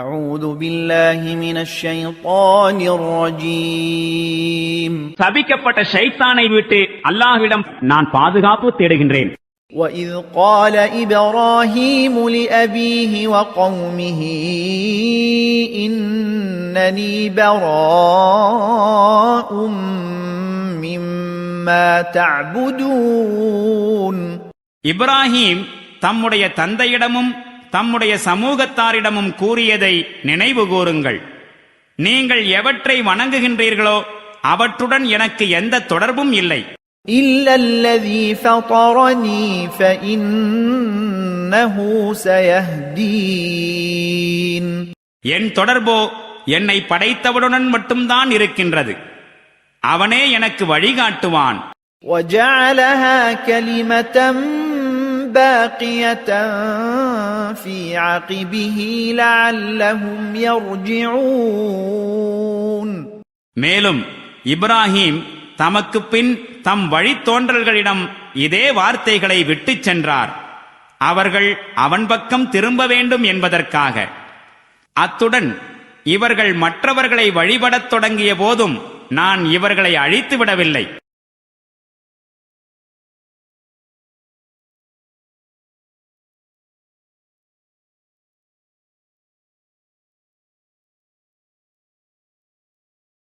أعوذ بالله من الشيطان الرجيم சபிக்கப்பட்ட ஷைத்தானை விட்டு அல்லாஹ்விடம் நான் பாதுகாப்பு தேடுகின்றேன். وإذ قال إبراهيم لأبيه وقومه إنني براء مما تعبدون இப்ராஹிம் தம்முடைய தந்தையிடமும் தம்முடைய சமூகத்தாரிடமும் கூறியதை நினைவு கூறுங்கள். நீங்கள் எவற்றை வணங்குகின்றீர்களோ அவற்றுடன் எனக்கு எந்த தொடர்பும் இல்லை. إلا الذي فطرني فإنه سيهدين என் தொடர்போ என்னை படைத்தவனுடன் மட்டும்தான் இருக்கின்றது. அவனே எனக்கு வழிகாட்டுவான். وجعلها كلمة باقية في عقبه لعلهم يرجعون மேலும் இப்ராஹிம் தமக்கு பின் தம் வழித்தோன்றல்களிடம் இதே வார்த்தைகளை விட்டுச் சென்றார். அவர்கள் அவன் பக்கம் திரும்ப வேண்டும் என்பதற்காக. அத்துடன் இவர்கள் மற்றவர்களை வழிபடத் தொடங்கிய போதும் நான் இவர்களை அழித்து விடவில்லை.